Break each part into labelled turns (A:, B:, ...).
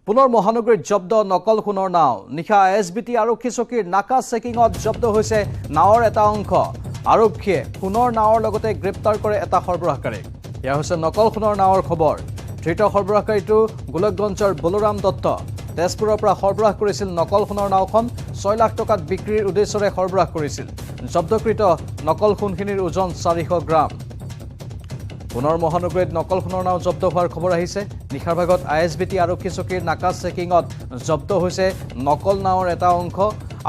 A: পুনৰ মহানগৰীত জব্দ নকল সোণৰ নাও নিশা এছবিটি আৰক্ষী চকীৰ নাকা চেকিঙত জব্দ হৈছে নাৱৰ এটা অংশ আৰক্ষীয়ে সোণৰ নাৱৰ লগতে গ্ৰেপ্তাৰ কৰে এটা সৰবৰাহকাৰীক এয়া হৈছে নকল সোণৰ নাৱৰ খবৰ ধৃত সৰবৰাহকাৰীটো গোলকগঞ্জৰ বলৰাম দত্ত তেজপুৰৰ পৰা সৰবৰাহ কৰিছিল নকল সোণৰ নাওখন 6 লাখ টকাত বিক্ৰীৰ উদ্দেশ্যৰে সৰবৰাহ কৰিছিল জব্দকৃত নকল সোণখিনিৰ ওজন 400 গ্ৰাম পুনৰ মহানগৰীত নকল সোণৰ নাও জব্দ হোৱাৰ খবৰ আহিছে নিশাৰ ভাগত আইএছবিটি আৰক্ষী চকীৰ নাকা চেকিঙত জব্দ হৈছে নকল নাওৰ এটা অংশ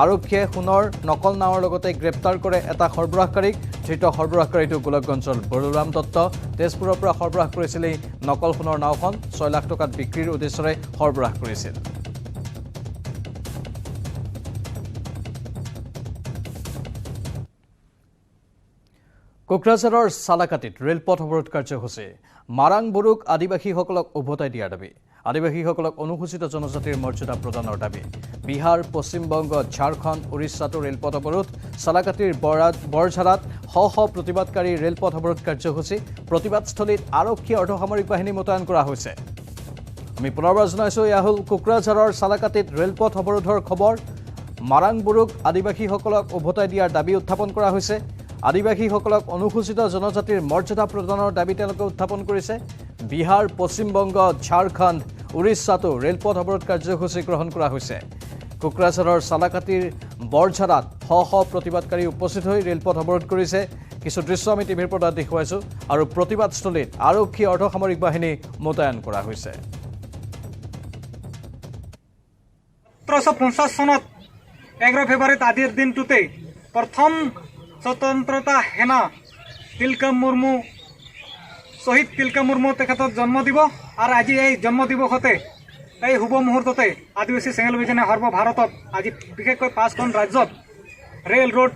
A: আৰক্ষীয়ে সোণৰ নকল নাওৰ লগতে গ্ৰেপ্তাৰ কৰে এটা সৰবৰাহকাৰীক ধৃত সৰবৰাহকাৰীটো গোলকগঞ্জৰ বলৰাম দত্ত তেজপুৰৰ পৰা সৰবৰাহ কৰিছিল এই নকল সোণৰ নাওখন 6 লাখ টকাত বিক্ৰীৰ উদ্দেশ্যৰে সৰবৰাহ কৰিছিল কোকৰাঝাৰৰ সালাকাটিত ৰেলপথ অৱৰোধ কাৰ্যসূচী মাৰাং বড়োক আদিবাসীসকলক উভতাই দিয়াৰ দাবী আদিবাসীসকলক অনুসূচিত জনজাতিৰ মৰ্যাদা প্ৰদানৰ দাবী বিহাৰ পশ্চিমবংগ ঝাৰখণ্ড উৰিষ্যাতো ৰেলপথ অৱৰোধ সালাকাটিৰ বৰঝাৰাত শ প্ৰতিবাদকাৰী ৰেলপথ অৱৰোধ কাৰ্যসূচী প্ৰতিবাদস্থলীত আৰক্ষী অৰ্ধসামৰিক বাহিনী মোতায়েন কৰা হৈছে আমি পুনৰবাৰ জনাইছোঁ এয়া হ'ল কোকৰাঝাৰৰ সালাকাটিত ৰেলপথ অৱৰোধৰ খবৰ মাৰাং বড়োক আদিবাসীসকলক উভতাই দিয়াৰ দাবী উত্থাপন কৰা হৈছে আদিবাসীসকলক অনুসূচিত জনজাতিৰ মৰ্যাদা প্ৰদানৰ দাবী তেওঁলোকে উত্থাপন কৰিছে বিহাৰ পশ্চিমবংগ ঝাৰখণ্ড উৰিষ্যাতো ৰেলপথ অৱৰোধ কাৰ্যসূচী গ্ৰহণ কৰা হৈছে কোকৰাঝাৰৰ সালাকাটিৰ বৰঝাৰাত শ প্ৰতিবাদকাৰী উপস্থিত হৈ ৰেলপথ অৱৰোধ কৰিছে কিছু দৃশ্য আমি টিভিৰ পৰ্দাত দেখুৱাইছোঁ আৰু প্ৰতিবাদস্থলীত আৰক্ষী অৰ্ধসামৰিক বাহিনী মোতায়েন কৰা হৈছে
B: 1750 চনত 11 ফেব্ৰুৱাৰীত আজিৰ দিনটোতে প্ৰথম স্বতন্ত্ৰতা সেনা তিলকা মুৰ্মু শহীদ তিলকা মুৰ্মু তেখেতৰ জন্ম দিৱস আৰু আজি এই জন্ম দিৱসতে এই শুভ মুহূৰ্ততে আদিবাসী চেঙেল অভিযানে সৰ্বভাৰতত আজি বিশেষকৈ 5খন ৰাজ্যত ৰেল ৰোড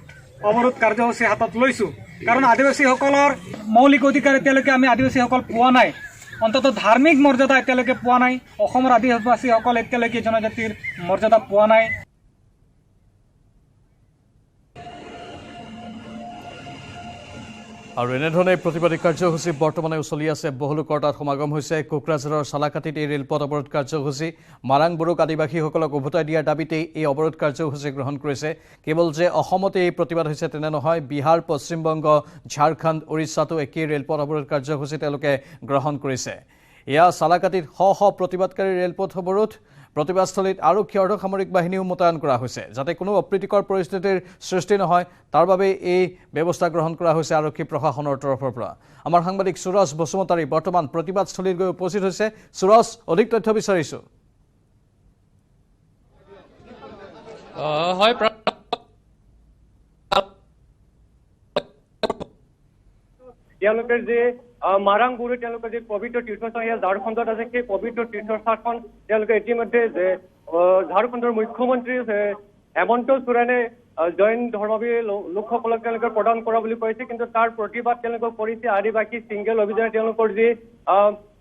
B: অৱৰোধ কাৰ্যসূচী হাতত লৈছোঁ কাৰণ আদিবাসীসকলৰ মৌলিক অধিকাৰ এতিয়ালৈকে আমি আদিবাসীসকল পোৱা নাই অন্ততঃ ধাৰ্মিক মৰ্যাদা এতিয়ালৈকে পোৱা নাই অসমৰ আদিবাসীসকল এতিয়ালৈকে জনজাতিৰ মৰ্যাদা পোৱা নাই
A: আৰু এনেধৰণে প্ৰতিবাদী কাৰ্যসূচী বৰ্তমানে চলি আছে বহু লোকৰ তাত সমাগম হৈছে কোকৰাঝাৰৰ সালাকাটিত এই ৰেলপথ অৱৰোধ কাৰ্যসূচী মাৰাং বড়োক আদিবাসীসকলক উভতাই দিয়াৰ দাবীতেই এই অৱৰোধ কাৰ্যসূচী গ্ৰহণ কৰিছে কেৱল যে অসমতে এই প্ৰতিবাদ হৈছে তেনে নহয় বিহাৰ পশ্চিমবংগ ঝাৰখণ্ড উৰিষ্যাতো একেই ৰেলপথ অৱৰোধ কাৰ্যসূচী তেওঁলোকে গ্ৰহণ কৰিছে এয়া সালাকাটিত শ প্ৰতিবাদকাৰী ৰেলপথ অৱৰোধ প্ৰতিবাদস্থলীত আৰক্ষী অৰ্ধসামৰিক বাহিনীও মোতায়েন কৰা হৈছে যাতে কোনো অপ্ৰীতিকৰ পৰিস্থিতিৰ সৃষ্টি নহয় তাৰ বাবে এই ব্যৱস্থা গ্ৰহণ কৰা হৈছে আৰক্ষী প্ৰশাসনৰ তৰফৰ পৰা আমাৰ সাংবাদিক সুৰজ বসুমতাৰী বৰ্তমান প্ৰতিবাদস্থলীত গৈ উপস্থিত হৈছে সুৰজ অধিক তথ্য বিচাৰিছোঁ
C: হয়
D: তেওঁলোকে যে মাৰাং বড়ো তেওঁলোকে যে পবিত্ৰ তীৰ্থস্থান ঝাৰখণ্ডত আছে সেই পবিত্ৰ তীৰ্থস্থানখন তেওঁলোকে ইতিমধ্যে ঝাৰখণ্ডৰ মুখ্যমন্ত্ৰী হেমন্ত সোৰেনে জৈন ধৰ্মাৱলম্বী লোকসকলক তেওঁলোকে প্ৰদান কৰা বুলি কৈছে কিন্তু তাৰ প্ৰতিবাদ তেওঁলোকে কৰিছে আদিবাসী ছিংগল অভিযানে তেওঁলোকৰ যি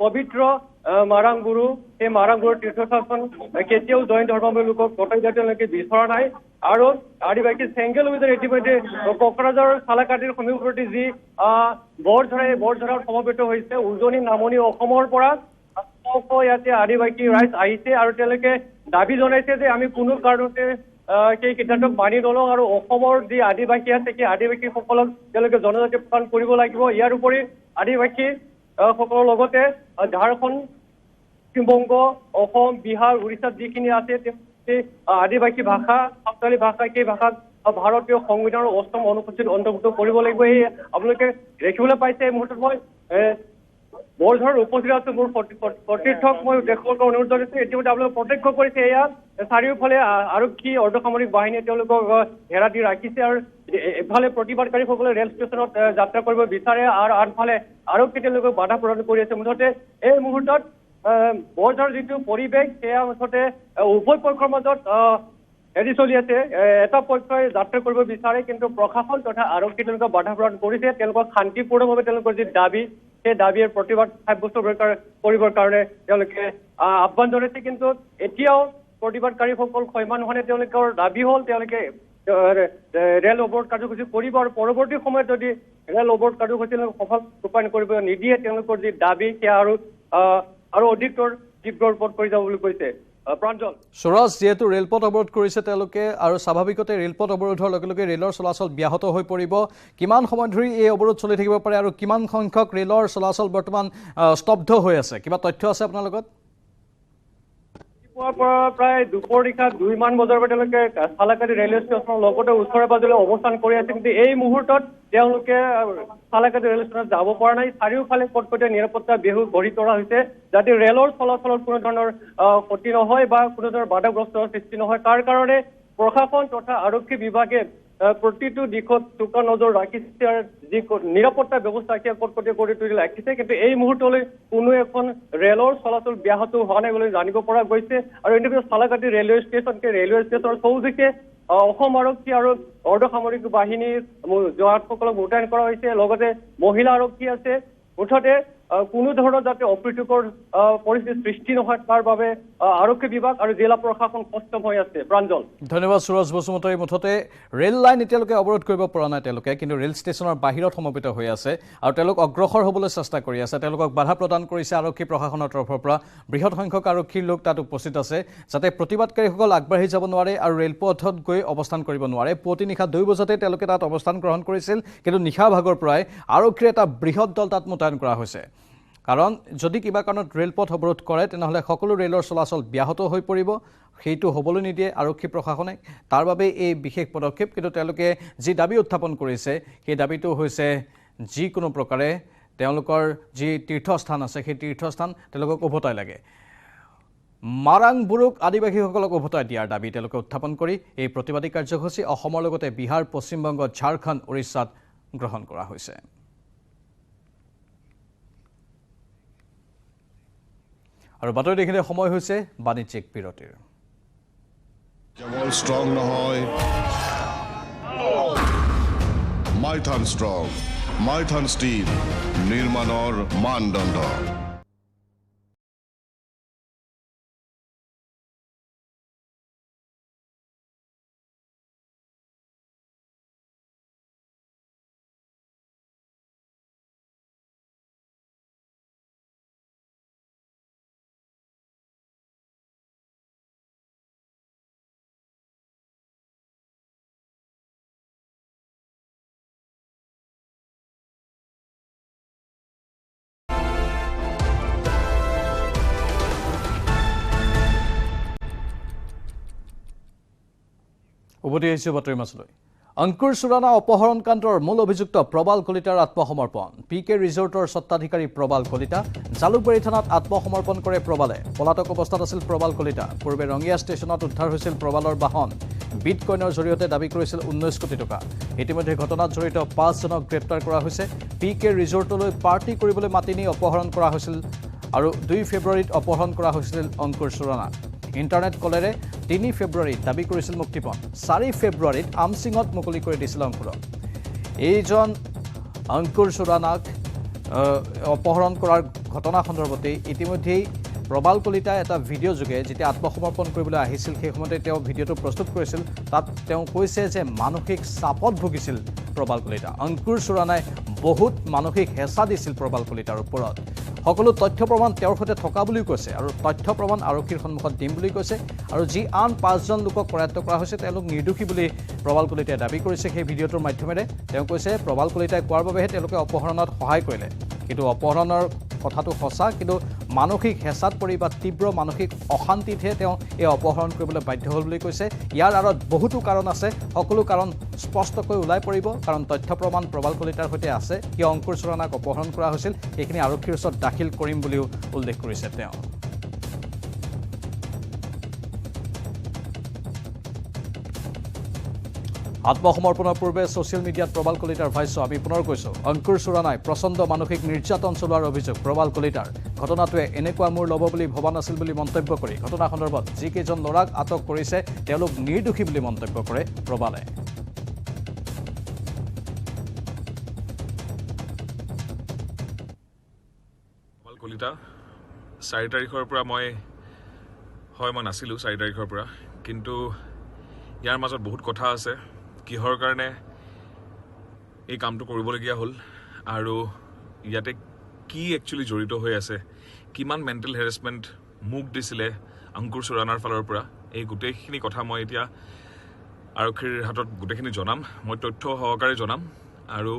D: পবিত্ৰ মাৰাং বড়ো সেই মাৰাং বড়ো তীৰ্থস্থানখন কেতিয়াও জৈন ধৰ্মাৱলম্বী লোকক গতাই দিয়া তেওঁলোকে বিচৰা নাই আৰু আদিবাসী ছিংগল অভিযান ইতিমধ্যে কোকৰাঝাৰৰ সালাকাটিৰ সমীপৱৰ্তী যি বৰঝাৰাত সমবেত হৈছে উজনি নামনি অসমৰ পৰা ইয়াতে আদিবাসী ৰাইজ আহিছে আৰু তেওঁলোকে দাবী জনাইছে যে আমি কোনো কাৰণতে সেই সিদ্ধান্তক মানি নলওঁ আৰু অসমৰ যি আদিবাসী আছে সেই আদিবাসীসকলক তেওঁলোকে জনজাতি প্ৰদান কৰিব লাগিব ইয়াৰ উপৰি আদিবাসী সকলৰ লগতে ঝাৰখণ্ড পশ্চিমবংগ অসম বিহাৰ উৰিষ্যাত যিখিনি আছে সেই আদিবাসী ভাষা সাঁওতালী ভাষা সেই ভাষাক ভাৰতীয় সংবিধানৰ 8ম অনুসূচীত অন্তৰ্ভুক্ত কৰিব লাগিব এই আপোনালোকে দেখিবলৈ পাইছে এই মুহূৰ্তত মই বৰঝাৰত উপস্থিত আছো মোৰ প্ৰতিথক মই দেখুৱাবলৈ অনুৰোধ জনাইছো ইতিমধ্যে আপোনালোকে প্ৰত্যক্ষ কৰিছে এয়া চাৰিওফালে আৰক্ষী অৰ্ধসামৰিক বাহিনীয়ে তেওঁলোকক ঘেৰা দি ৰাখিছে আৰু এফালে প্ৰতিবাদকাৰীসকলে ৰেল ষ্টেচনত যাত্ৰা কৰিব বিচাৰে আৰু আনফালে আৰক্ষী তেওঁলোকক বাধা প্ৰদান কৰি আছে মুঠতে এই মুহূৰ্তত বৰঝাৰৰ যিটো পৰিৱেশ সেয়া মুঠতে উভয় পক্ষৰ মাজত হেৰি চলি আছে এটা পক্ষই যাত্ৰা কৰিব বিচাৰে কিন্তু প্ৰশাসন তথা আৰক্ষী তেওঁলোকক বাধা প্ৰদান কৰিছে তেওঁলোকক শান্তিপূৰ্ণভাৱে তেওঁলোকৰ যি দাবী সেই দাবীৰ প্ৰতিবাদ সাব্যস্ত কৰিবৰ কাৰণে তেওঁলোকে আহ্বান জনাইছে কিন্তু এতিয়াও প্ৰতিবাদকাৰীসকল সৈমান হোৱা নাই তেওঁলোকৰ দাবী হ'ল তেওঁলোকে ৰেল অৱৰোধ কাৰ্যসূচী কৰিব আৰু পৰৱৰ্তী সময়ত যদি ৰেল অৱৰোধ কাৰ্যসূচী সফল ৰূপায়ণ কৰিব নিদিয়ে তেওঁলোকৰ যি দাবী সেয়া আৰু অধিকতৰ তীব্ৰ ৰূপত কৰি যাব বুলি কৈছে প্ৰাঞ্জল
A: সুৰজ যেহেতু ৰেলপথ অৱৰোধ কৰিছে তেওঁলোকে আৰু স্বাভাৱিকতে ৰেলপথ অৱৰোধৰ লগে লগে ৰেলৰ চলাচল ব্যাহত হৈ পৰিব কিমান সময় ধৰি এই অৱৰোধ চলি থাকিব পাৰে আৰু কিমান সংখ্যক ৰেলৰ চলাচল বৰ্তমান স্তব্ধ হৈ আছে কিবা তথ্য আছে আপোনাৰ লগত
D: প্ৰায় দুপৰ নিশা 2 মান বজাৰ পৰা তেওঁলোকে চালাকাটি ৰেলৱে ষ্টেচনৰ লগতে ওচৰে পাজৰে অৱস্থান কৰি আছে কিন্তু এই মুহূৰ্তত তেওঁলোকে চালাকাটি ৰেল ষ্টেচনত যাব পৰা নাই চাৰিওফালে কটকটীয়া নিৰাপত্তা বেহু গঢ়ি তোলা হৈছে যাতে ৰেলৰ চলাচলত কোনো ধৰণৰ ক্ষতি নহয় বা কোনো ধৰণৰ বাধাগ্ৰস্তৰ সৃষ্টি নহয় তাৰ কাৰণে প্ৰশাসন তথা আৰক্ষী বিভাগে প্ৰতিটো দিশত চোকা নজৰ ৰাখিছে আৰু যি নিৰাপত্তা ব্যৱস্থা কটকটীয়া কৰি তুলি ৰাখিছে কিন্তু এই মুহূৰ্তলৈ কোনো এখন ৰেলৰ চলাচল ব্যাহত হোৱা নাই বুলি জানিব পৰা গৈছে আৰু এনেকৈ চালাকাটি ৰেলৱে ষ্টেচনৰ চৌদিশে অসম আৰক্ষী আৰু অৰ্ধসামৰিক বাহিনীৰ জোৱানসকলক মোতায়েন কৰা হৈছে লগতে মহিলা আৰক্ষী আছে মুঠতে কোনো ধৰণৰ যাতে অপ্ৰীতিকৰ পৰিস্থিতিৰ সৃষ্টি নহয় তাৰ বাবে আৰক্ষী বিভাগ আৰু জিলা প্ৰশাসন সক্ষম হৈ আছে প্ৰাঞ্জল
A: ধন্যবাদ সুৰজ বসুমতাৰী মুঠতে ৰেল লাইন এতিয়ালৈকে অৱৰোধ কৰিব পৰা নাই তেওঁলোকে কিন্তু ৰেল ষ্টেচনৰ বাহিৰত সমবেত হৈ আছে আৰু তেওঁলোক অগ্ৰসৰ হ'বলৈ চেষ্টা কৰি আছে তেওঁলোকক বাধা প্ৰদান কৰিছে আৰক্ষী প্ৰশাসনৰ তৰফৰ পৰা বৃহৎ সংখ্যক আৰক্ষীৰ লোক তাত উপস্থিত আছে যাতে প্ৰতিবাদকাৰীসকল আগবাঢ়ি যাব নোৱাৰে আৰু ৰেলপথত গৈ অৱস্থান কৰিব নোৱাৰে পুৱতি নিশা 2 বজাতে তেওঁলোকে তাত অৱস্থান গ্ৰহণ কৰিছিল কিন্তু নিশা ভাগৰ পৰাই আৰক্ষীৰ এটা বৃহৎ দল তাত মোতায়েন কৰা হৈছে কাৰণ যদি কিবা কাৰণত ৰেলপথ অৱৰোধ কৰে তেনেহ'লে সকলো ৰেলৰ চলাচল ব্যাহত হৈ পৰিব সেইটো হ'বলৈ নিদিয়ে আৰক্ষী প্ৰশাসনে তাৰ বাবে এই বিশেষ পদক্ষেপ কিন্তু তেওঁলোকে যি দাবী উত্থাপন কৰিছে সেই দাবীটো হৈছে যিকোনো প্ৰকাৰে তেওঁলোকৰ যি তীৰ্থস্থান আছে সেই তীৰ্থস্থান তেওঁলোকক উভতাই লাগে মাৰাং বুৰুক আদিবাসীসকলক উভতাই দিয়াৰ দাবী তেওঁলোকে উত্থাপন কৰি এই প্ৰতিবাদী কাৰ্যসূচী অসমৰ লগতে বিহাৰ পশ্চিমবংগ ঝাৰখণ্ড উৰিষ্যাত গ্ৰহণ কৰা হৈছে আৰু বাতৰি দেখিলে সময় হৈছে বাণিজ্যিক বিৰতিৰ
C: কেৱল ষ্ট্ৰং নহয় মাইথান ষ্ট্ৰং মাইথান ষ্টীল নিৰ্মাণৰ মানদণ্ড
A: উভতি আহিছোঁ বাতৰি মাছলৈ অংকুৰ চুৰানা অপহৰণ কাণ্ডৰ মূল অভিযুক্ত প্ৰবাল কলিতাৰ আত্মসমৰ্পণ PK ৰিজৰ্টৰ স্বত্বাধিকাৰী প্ৰবাল কলিতা জালুকবাৰী থানাত আত্মসমৰ্পণ কৰে প্ৰবালে পলাতক অৱস্থাত আছিল প্ৰবাল কলিতা পূৰ্বে ৰঙিয়া ষ্টেচনত উদ্ধাৰ হৈছিল প্ৰবালৰ বাহন বিটকইনৰ জৰিয়তে দাবী কৰিছিল 19 কোটি টকা ইতিমধ্যে ঘটনাত জড়িত 5 জনক গ্ৰেপ্তাৰ কৰা হৈছে PK ৰিজৰ্টলৈ পাৰ্টি কৰিবলৈ মাতি নি অপহৰণ কৰা হৈছিল আৰু 2 ফেব্ৰুৱাৰীত অপহৰণ কৰা হৈছিল অংকুৰ চুৰানা ইণ্টাৰনেট কলেৰে 3 ফেব্ৰুৱাৰীত দাবী কৰিছিল মুক্তিপণ 4 ফেব্ৰুৱাৰীত আমচিঙত মুকলি কৰি দিছিল অংকুৰক এইজন অংকুৰ চুৰানাক অপহৰণ কৰাৰ ঘটনা সন্দৰ্ভতে ইতিমধ্যেই প্ৰবাল কলিতাই এটা ভিডিঅ' যোগে যেতিয়া আত্মসমৰ্পণ কৰিবলৈ আহিছিল সেই সময়তে তেওঁ ভিডিঅ'টো প্ৰস্তুত কৰিছিল তাত তেওঁ কৈছে যে মানসিক চাপত ভুগিছিল প্ৰবাল কলিতা অংকুৰ চুৰানাই বহুত মানসিক হেঁচা দিছিল প্ৰবাল কলিতাৰ ওপৰত সকলো তথ্য প্ৰমাণ তেওঁৰ সৈতে থকা বুলিও কৈছে আৰু তথ্য প্ৰমাণ আৰক্ষীৰ সন্মুখত দিম বুলি কৈছে আৰু যি আন 5 জন লোকক কৰায়ত্ব কৰা হৈছে তেওঁলোক নিৰ্দোষী বুলি প্ৰবাল কলিতাই দাবী কৰিছে সেই ভিডিঅ'টোৰ মাধ্যমেৰে তেওঁ কৈছে প্ৰবাল কলিতাই কোৱাৰ বাবেহে তেওঁলোকে অপহৰণত সহায় কৰিলে কিন্তু অপহৰণৰ কথাটো সঁচা কিন্তু মানসিক হেঁচাত পৰি বা তীব্ৰ মানসিক অশান্তিতহে তেওঁ এই অপহৰণ কৰিবলৈ বাধ্য হ'ল বুলি কৈছে ইয়াৰ আঁৰত বহুতো কাৰণ আছে সকলো কাৰণ স্পষ্টকৈ ওলাই পৰিব কাৰণ তথ্য প্ৰমাণ প্ৰবাল কলিতাৰ সৈতে আছে কিয় অংকুৰ চুৰানাক অপহৰণ কৰা হৈছিল এইখিনি আৰক্ষীৰ ওচৰত দাখিল কৰিম বুলিও উল্লেখ কৰিছে তেওঁ আত্মসমৰ্পণৰ পূৰ্বে ছ'চিয়েল মিডিয়াত প্ৰবাল কলিতাৰ ভাষ্য আমি পুনৰ কৈছোঁ অংকুৰ চুৰানাই প্ৰচণ্ড মানসিক নিৰ্যাতন চলোৱাৰ অভিযোগ প্ৰবাল কলিতাৰ ঘটনাটোৱে এনেকুৱা মূৰ ল'ব বুলি ভবা নাছিল বুলি মন্তব্য কৰি ঘটনা সন্দৰ্ভত যিকেইজন ল'ৰাক আটক কৰিছে তেওঁলোক নিৰ্দোষী বুলি মন্তব্য কৰে প্ৰবালে
E: প্ৰবাল কলিতা 4 তাৰিখৰ পৰা মই নাছিলোঁ 4 তাৰিখৰ পৰা কিন্তু ইয়াৰ মাজত বহুত কথা আছে কিহৰ কাৰণে এই কামটো কৰিবলগীয়া হ'ল আৰু ইয়াতে কি একচুৱেলি জড়িত হৈ আছে কিমান মেণ্টেল হেৰেছমেণ্ট মোক দিছিলে অংকুৰ চুৰানাৰ ফালৰ পৰা এই গোটেইখিনি কথা মই এতিয়া আৰক্ষীৰ হাতত গোটেইখিনি জনাম মই তথ্য সহকাৰে জনাম আৰু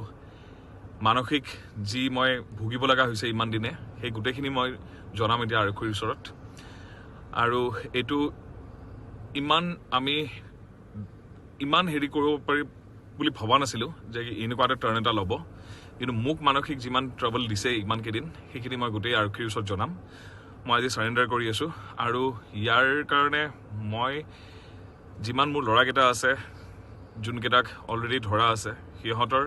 E: মানসিক যি মই ভুগিব লগা হৈছে ইমান দিনে সেই গোটেইখিনি মই জনাম এতিয়া আৰক্ষীৰ ওচৰত আৰু এইটো ইমান হেৰি কৰিব পাৰি বুলি ভবা নাছিলোঁ যে এনেকুৱা এটা টাৰ্ণ এটা ল'ব কিন্তু মোক মানসিক যিমান ট্ৰাবল দিছে ইমান কেইদিন সেইখিনি মই গোটেই আৰক্ষীৰ ওচৰত জনাম মই আজি চাৰেণ্ডাৰ কৰি আছোঁ আৰু ইয়াৰ কাৰণে মই যিমান মোৰ ল'ৰাকেইটা আছে যোনকেইটাক অলৰেডি ধৰা আছে সিহঁতৰ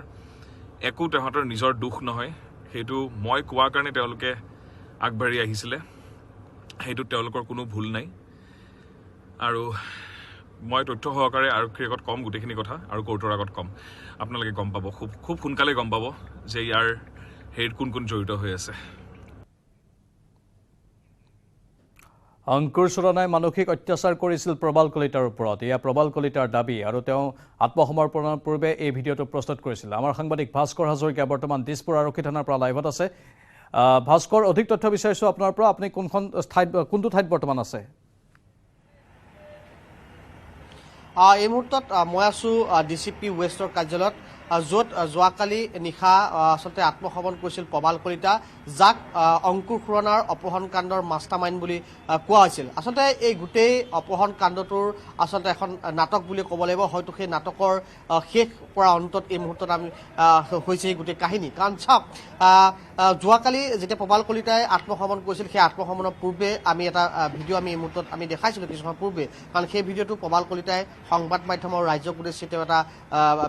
E: নিজৰ দুখ নহয় সেইটো মই কোৱাৰ কাৰণে তেওঁলোকে আগবাঢ়ি আহিছিলে সেইটো তেওঁলোকৰ কোনো ভুল নাই আৰু মই তথ্য সহকাৰে আৰক্ষীৰ আগত কম গোটেইখিনি কথা আৰু কোৰ্টৰ আগত কম আপোনালোকে গম পাব খুব সোনকালে গম পাব যে ইয়াৰ হেৰিত কোন জড়িত হৈ আছে
A: অংকুৰ চুৰানাই মানসিক অত্যাচাৰ কৰিছিল প্ৰবাল কলিতাৰ ওপৰত এয়া প্ৰবাল কলিতাৰ দাবী আৰু তেওঁ আত্মসমৰ্পণৰ পূৰ্বে এই ভিডিঅ'টো প্ৰস্তুত কৰিছিল আমাৰ সাংবাদিক ভাস্কৰ হাজৰিকা বৰ্তমান দিছপুৰ আৰক্ষী থানাৰ পৰা লাইভত আছে ভাস্কৰ অধিক তথ্য বিচাৰিছোঁ আপোনাৰ পৰা আপুনি কোনটো ঠাইত বৰ্তমান আছে
F: এই মুহূৰ্তত মই আছোঁ DCP ৱেষ্টৰ কাৰ্যালয়ত য'ত যোৱাকালি নিশা আচলতে আত্মসমৰ্পণ কৰিছিল প্ৰবাল কলিতা যাক অংকুৰ খুৰানাৰ অপহৰণ কাণ্ডৰ মাষ্টাৰমাইণ্ড বুলি কোৱা হৈছিল আচলতে এই গোটেই অপহৰণ কাণ্ডটোৰ আচলতে এখন নাটক বুলি ক'ব লাগিব হয়তো সেই নাটকৰ শেষ পৰা অন্তত এই মুহূৰ্তত আমি হৈছে এই গোটেই কাহিনী কাৰণ চাওক যোৱাকালি যেতিয়া প্ৰবাল কলিতাই আত্মসমৰ্পণ কৰিছিল সেই আত্মসমৰ্পণৰ পূৰ্বে আমি এটা ভিডিঅ' আমি এই মুহূৰ্তত আমি দেখাইছিলোঁ কিছুমান পূৰ্বে কাৰণ সেই ভিডিঅ'টো প্ৰবাল কলিতাই সংবাদ মাধ্যমৰ ৰাইজক উদ্দেশ্যি তেওঁ এটা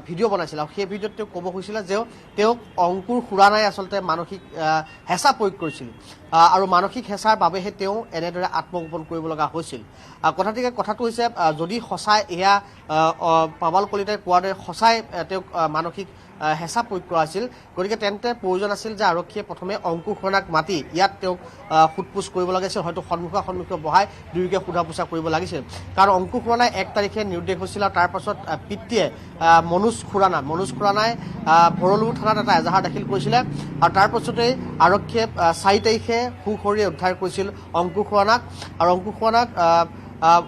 F: ভিডিঅ' বনাইছিল আৰু সেই ভিডিঅ'ত তেওঁ ক'ব খুজিছিলে যে তেওঁক অংকুৰ খুৰানাই আচলতে মানসিক হেঁচা প্ৰয়োগ কৰিছিল আৰু মানসিক হেঁচাৰ বাবেহে তেওঁ এনেদৰে আত্মগোপন কৰিব লগা হৈছিল কথাটো হৈছে যদি সঁচাই এয়া প্ৰবাল কলিতাই কোৱাৰ দৰে সঁচাই তেওঁক মানসিক হেঁচা প্ৰয়োগ কৰা হৈছিল গতিকে তেন্তে প্ৰয়োজন আছিল যে আৰক্ষীয়ে প্ৰথমে অংকুৰ খুৰানাক মাতি ইয়াত তেওঁক সোধপোছ কৰিব লাগিছিল হয়তো সন্মুখে বহাই দুয়োকে সোধা পোছা কৰিব লাগিছিল কাৰণ অংকুৰ খুৰানাই 1 তাৰিখে নিৰুদ্দেশ হৈছিল আৰু তাৰপাছত পিতৃয়ে মনোজ খুৰানাই ভৰলু থানাত এটা এজাহাৰ দাখিল কৰিছিলে আৰু তাৰপাছতেই আৰক্ষীয়ে 4 তাৰিখে সুখৰিয়ে উদ্ধাৰ কৰিছিল অংকুৰ খুৰানাক আৰু অংকুৰ খুৰানাক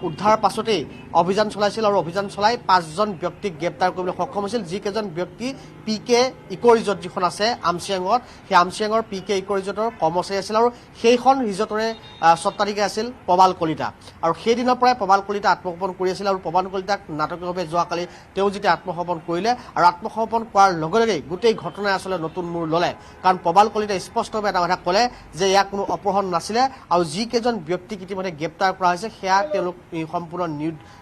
F: উদ্ধাৰৰ পাছতেই অভিযান চলাইছিল আৰু অভিযান চলাই 5জন ব্যক্তিক গ্ৰেপ্তাৰ কৰিবলৈ সক্ষম হৈছিল যিকেইজন ব্যক্তি PK ইক' ৰিজৰ্ট যিখন আছে আমচিয়াঙত সেই আমচিয়াঙৰ PK ইক' ৰিজৰ্টৰ কৰ্মচাৰী আছিল আৰু সেইখন ৰিজৰ্টৰে স্বত্বাধিকাৰী আছিল প্ৰবাল কলিতা আৰু সেইদিনৰ পৰাই প্ৰবাল কলিতা আত্মসমৰ্পণ কৰি আছিল আৰু প্ৰবাল কলিতাক নাটকীয়ভাৱে যোৱাকালি তেওঁ যেতিয়া আত্মসমৰ্পণ কৰিলে আৰু আত্মসমৰ্পণ কৰাৰ লগে লগেই গোটেই ঘটনাই আচলতে নতুন মূৰ ল'লে কাৰণ প্ৰবাল কলিতাই স্পষ্টভাৱে এটা কথা ক'লে যে ইয়াৰ কোনো অপহৰণ নাছিলে আৰু যিকেইজন ব্যক্তিক ইতিমধ্যে গ্ৰেপ্তাৰ কৰা হৈছে সেয়া তেওঁলোক সম্পূৰ্ণ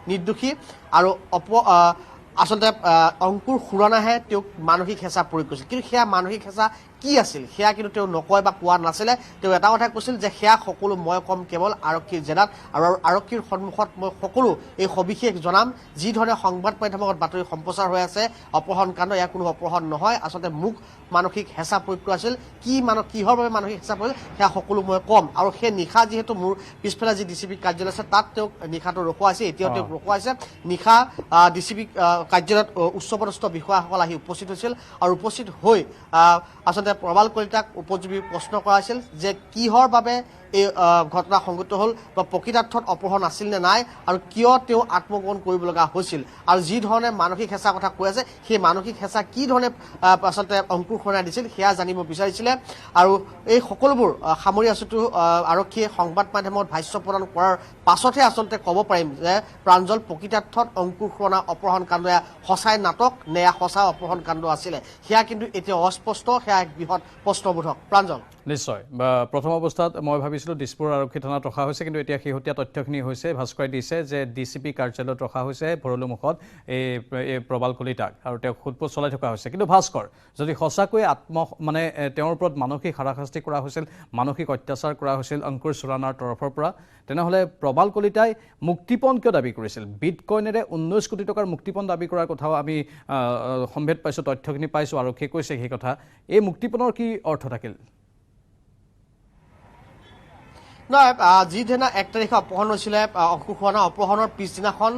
F: নিৰ্দোষী আৰু আচলতে অংকুৰ খুৰানাহে তেওঁক মানসিক হেঁচা প্ৰয়োগ কৰিছিল কিন্তু সেয়া মানসিক হেঁচা কি আছিল সেয়া কিন্তু তেওঁ নকয় বা কোৱা নাছিলে তেওঁ এটা কথা কৈছিল যে সেয়া সকলো মই কম কেৱল আৰক্ষীৰ জেৰাত আৰু আৰক্ষীৰ সন্মুখত মই সকলো এই সবিশেষ জনাম যি ধৰণে সংবাদ মাধ্যমত বাতৰি সম্প্ৰচাৰ হৈ আছে অপহৰণ কাণ্ড ইয়াৰ কোনো অপহৰণ নহয় আচলতে মোক মানসিক হেঁচা প্ৰয়োগ কৰা আছিল কিহৰ বাবে মানসিক হেঁচা প্ৰয়োগ সেয়া সকলো মই কম আৰু সেই নিশা যিহেতু মোৰ পিছফালে যি DCP কাৰ্যালয় আছে তাত তেওঁক নিশাটো ৰখোৱা হৈছে এতিয়াও তেওঁক ৰখোৱা হৈছে নিশা DCP কাৰ্যালয়ত উচ্চপদস্থ বিষয়াসকল আহি উপস্থিত হৈছিল আৰু উপস্থিত হৈ আচলতে প্ৰবাল কলিতাক উপযোগী প্ৰশ্ন কৰা হৈছিল যে কিহৰ বাবে এই ঘটনা সংঘটিত হ'ল বা প্ৰকৃতাৰ্থত অপহৰণ আছিল নে নাই আৰু কিয় তেওঁ আত্মগোপন কৰিব লগা হৈছিল আৰু যি ধৰণে মানসিক হেঁচা কথা কৈ আছে সেই মানসিক হেঁচা কি ধৰণে আচলতে অংকুৰ খুৰানাই দিছিল সেয়া জানিব বিচাৰিছিলে আৰু এই সকলোবোৰ সামৰি আছোতো আৰক্ষীয়ে সংবাদ মাধ্যমত ভাষ্য প্ৰদান কৰাৰ পাছতহে আচলতে ক'ব পাৰিম যে প্ৰাঞ্জল প্ৰকৃতাৰ্থত অংকুৰ খুৰানা অপহৰণ কাণ্ড সঁচাই নাটক নে সঁচা অপহৰণ কাণ্ড আছিলে সেয়া কিন্তু এতিয়া অস্পষ্ট সেয়া এক বৃহৎ প্ৰশ্নবোধক প্ৰাঞ্জল
A: নিশ্চয় প্ৰথম অৱস্থাত মই ভাবিছিলোঁ দিছপুৰ আৰক্ষী থানাত ৰখা হৈছে কিন্তু এতিয়া শেহতীয়া তথ্যখিনি হৈছে ভাস্কৰে দিছে যে DCP কাৰ্যালয়ত ৰখা হৈছে ভৰলুমুখত এই প্ৰবাল কলিতাক আৰু তেওঁক সোধপোছ চলাই থকা হৈছে কিন্তু ভাস্কৰ যদি সঁচাকৈ তেওঁৰ ওপৰত মানসিক হাৰাশাস্তি কৰা হৈছিল মানসিক অত্যাচাৰ কৰা হৈছিল অংকুৰ চুৰানাৰ তৰফৰ পৰা তেনেহ'লে প্ৰবাল কলিতাই মুক্তিপণ কিয় দাবী কৰিছিল বিটকইনেৰে 19 কোটি টকাৰ মুক্তিপণ দাবী কৰাৰ কথাও আমি সম্ভেদ পাইছোঁ তথ্যখিনি পাইছোঁ আৰক্ষীয়ে কৈছে সেই কথা এই মুক্তিপণৰ কি অৰ্থ থাকিল
F: নহয় যিদিনা 1 তাৰিখে অপহৰণ হৈছিলে অংকুৰ খুৰানা অপহৰণৰ পিছদিনাখন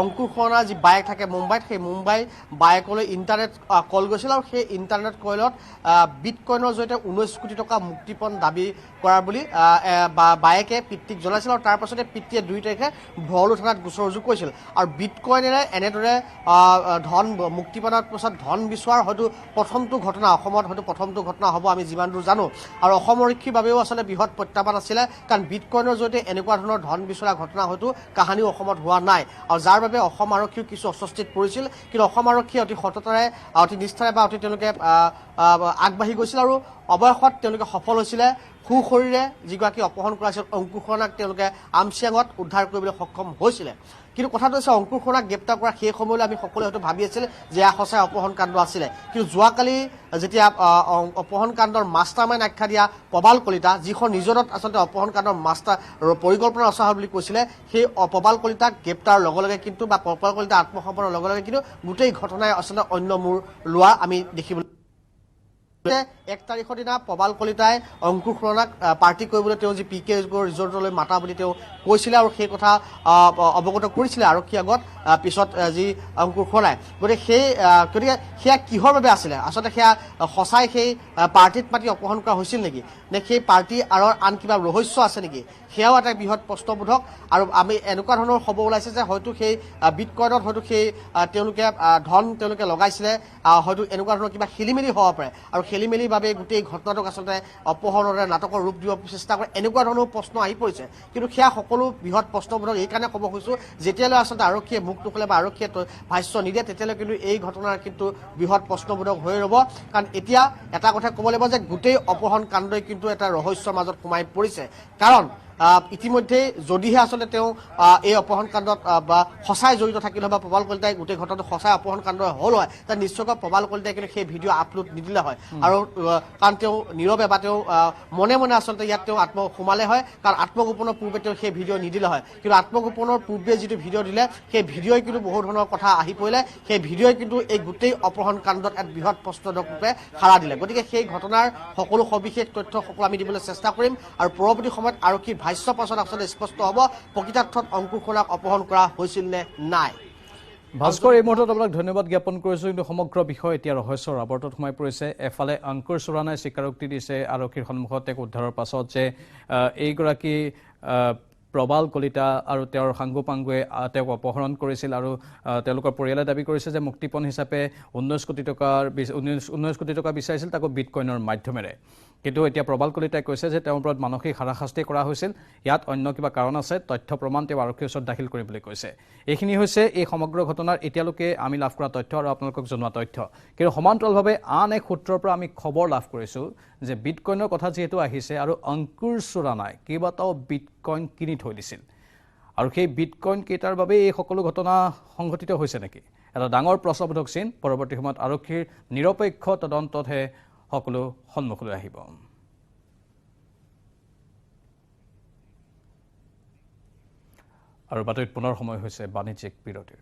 F: অংকুৰ খুৰানাৰ যি বায়েক থাকে মুম্বাইত সেই মুম্বাই বায়েকলৈ ইণ্টাৰনেট কল গৈছিল আৰু সেই ইণ্টাৰনেট কলত বিটকইনৰ জৰিয়তে 19 কোটি টকা মুক্তিপণ দাবী কৰাৰ বুলি বায়েকে পিতৃক জনাইছিল আৰু তাৰ পাছতে পিতৃয়ে 2 তাৰিখে ভৰলু থানাত গোচৰ ৰুজু কৰিছিল আৰু বিটকইনেৰে এনেদৰে ধন মুক্তিপণৰ পাছত ধন বিচৰাৰ হয়তো প্ৰথমটো ঘটনা অসমত হয়তো প্ৰথমটো ঘটনা হ'ব আমি যিমান দূৰ জানো আৰু অসম আৰক্ষীৰ বাবেও আচলতে বৃহৎ প্ৰত্যাহ্বান আছিলে কাৰণ বিটকইনৰ জৰিয়তে এনেকুৱা ধৰণৰ ধন বিচৰা ঘটনা হয়তো কাহানিও অসমত হোৱা নাই আৰু যাৰ বাবে অসম আৰক্ষীও কিছু অস্বস্তিত পৰিছিল কিন্তু অসম আৰক্ষী অতি সততাৰে অতি নিষ্ঠাৰে বা অতি তেওঁলোকে আগবাঢ়ি গৈছিল আৰু অৱশেষত তেওঁলোকে সফল হৈছিলে সুশৰীৰে যিগৰাকী অপহৰণ কৰা হৈছিল অংকুৰ খুৰানাক তেওঁলোকে আমচিয়াঙত উদ্ধাৰ কৰিবলৈ সক্ষম হৈছিলে কিন্তু কথাটো হৈছে অংকুৰ খুৰানাক গ্ৰেপ্তাৰ কৰা সেই সময়লৈ আমি সকলোৱে হয়তো ভাবি আছিল যে এয়া সঁচাই অপহৰণ কাণ্ড আছিলে কিন্তু যোৱাকালি যেতিয়া অপহৰণ কাণ্ডৰ মাষ্টাৰমাইণ্ড আখ্যা দিয়া প্ৰবাল কলিতা যিখন ৰিজৰ্টত আচলতে অপহৰণ কাণ্ডৰ পৰিকল্পনা ৰচা হয় বুলি কৈছিলে সেই প্ৰবাল কলিতাক গ্ৰেপ্তাৰৰ লগে লগে কিন্তু বা প্ৰবাল কলিতা আত্মসমৰ্পণৰ লগে লগে কিন্তু গোটেই ঘটনাই আচলতে অন্য মূৰ লোৱা আমি দেখিবলৈ 1 তাৰিখৰ দিনা প্ৰবাল কলিতাই অংকুৰ খুৰানাক পাৰ্টি কৰিবলৈ তেওঁ যি PK ৰিজৰ্টলৈ মাতা বুলি তেওঁ কৈছিলে আৰু সেই কথা অৱগত কৰিছিলে আৰক্ষীৰ আগত পিছত যি অংকুৰ খুৰানাই গতিকে সেয়া কিহৰ বাবে আছিলে আচলতে সেয়া সঁচাই সেই পাৰ্টিত মাতি অপহৰণ কৰা হৈছিল নেকি নে সেই পাৰ্টি আঁৰৰ আন কিবা ৰহস্য আছে নেকি সেয়াও এটা বৃহৎ প্ৰশ্নবোধক আৰু আমি এনেকুৱা ধৰণৰ খবৰ ওলাইছে যে হয়তো সেই বিটকইনত হয়তো সেই তেওঁলোকে ধন তেওঁলোকে লগাইছিলে হয়তো এনেকুৱা ধৰণৰ কিবা খেলিমেলি হ'ব পাৰে আৰু খেলিমেলিৰ বাবে গোটেই ঘটনাটোক আচলতে অপহৰণৰে নাটকৰ ৰূপ দিব চেষ্টা কৰে এনেকুৱা ধৰণৰ প্ৰশ্ন আহি পৰিছে কিন্তু সেয়া সকলো বৃহৎ প্ৰশ্নবোধক এইকাৰণে ক'ব খুজিছোঁ যেতিয়ালৈ আচলতে আৰক্ষীয়ে মুখ নুখুলে বা আৰক্ষীয়ে ভাষ্য নিদিয়ে তেতিয়ালৈ কিন্তু এই ঘটনাৰ কিন্তু বৃহৎ প্ৰশ্নবোধক হৈ ৰ'ব কাৰণ এতিয়া এটা কথা ক'ব লাগিব যে গোটেই অপহৰণ কাণ্ডই কিন্তু এটা ৰহস্যৰ মাজত সোমাই পৰিছে কাৰণ ইতিমধ্যে যদিহে আচলতে তেওঁ এই অপহৰণ কাণ্ডত বা সঁচাই জড়িত থাকিল হয় বা প্ৰবাল কলিতাই গোটেই ঘটনাটো সঁচাই অপহৰণ কাণ্ড হ'ল হয় তেতিয়া নিশ্চয়কৈ প্ৰবাল কলিতাই কিন্তু সেই ভিডিঅ' আপলোড নিদিলে হয় আৰু কাৰণ তেওঁ নীৰৱে বা তেওঁ মনে মনে আচলতে ইয়াত তেওঁ সোমালে হয় কাৰণ আত্মগোপনৰ পূৰ্বে তেওঁ সেই ভিডিঅ' নিদিলে হয় কিন্তু আত্মগোপনৰ পূৰ্বে যিটো ভিডিঅ' দিলে সেই ভিডিঅ'ই কিন্তু বহু ধৰণৰ কথা আহি পৰিলে সেই ভিডিঅ'ই কিন্তু এই গোটেই অপহৰণ কাণ্ডত এক বৃহৎ প্ৰশ্নবোধক ৰূপে সাৰা দিলে গতিকে সেই ঘটনাৰ সকলো সবিশেষ তথ্য সকলো আমি দিবলৈ চেষ্টা কৰিম আৰু পৰৱৰ্তী সময়ত আৰক্ষীৰ ভাষ্য পাছত আচলতে স্পষ্ট হ'ব প্ৰকৃতাৰ্থত অংকুৰ খুৰানাক অপহৰণ কৰা হৈছিল নে নাই
A: ভাস্কৰ এই মুহূৰ্তত আপোনাক ধন্যবাদ জ্ঞাপন কৰিছোঁ কিন্তু সমগ্ৰ বিষয় এতিয়া ৰহস্যৰ আৱৰ্তত সোমাই পৰিছে এফালে অংকুৰ খুৰানাই স্বীকাৰোক্তি দিছে আৰক্ষীৰ সন্মুখত তেওঁক উদ্ধাৰৰ পাছত যে এইগৰাকী প্ৰবাল কলিতা আৰু তেওঁৰ সাংগুপাংগুৱে তেওঁক অপহৰণ কৰিছিল আৰু তেওঁলোকৰ পৰিয়ালে দাবী কৰিছে যে মুক্তিপণ হিচাপে 19 কোটি টকা বিচাৰিছিল তাকো বিটকইনৰ মাধ্যমেৰে কিন্তু এতিয়া প্ৰবাল কলিতাই কৈছে যে তেওঁৰ ওপৰত মানসিক হাৰাশাস্তি কৰা হৈছিল ইয়াত অন্য কিবা কাৰণ আছে তথ্য প্ৰমাণ তেওঁ আৰক্ষীৰ ওচৰত দাখিল কৰিবলৈ কৈছে এইখিনি হৈছে এই সমগ্ৰ ঘটনাৰ এতিয়ালৈকে আমি লাভ কৰা তথ্য আৰু আপোনালোকক জনোৱা তথ্য কিন্তু সমান্তৰালভাৱে আন এক সূত্ৰৰ পৰা আমি খবৰ লাভ কৰিছোঁ যে বিটকইনৰ কথা যিহেতু আহিছে আৰু অংকুৰ খুৰানাই কেইবাটাও বিটকইন কিনি থৈ দিছিল আৰু সেই বিটকইন কেইটাৰ বাবে এই সকলো ঘটনা সংঘটিত হৈছে নেকি এটা ডাঙৰ প্ৰশ্নবোধক চিন পৰৱৰ্তী সময়ত আৰক্ষীৰ নিৰপেক্ষ তদন্ততহে সকলো সন্মুখলৈ আহিব আৰু বাতৰিত পুনৰ সময় হৈছে বাণিজ্যিক বিৰতিৰ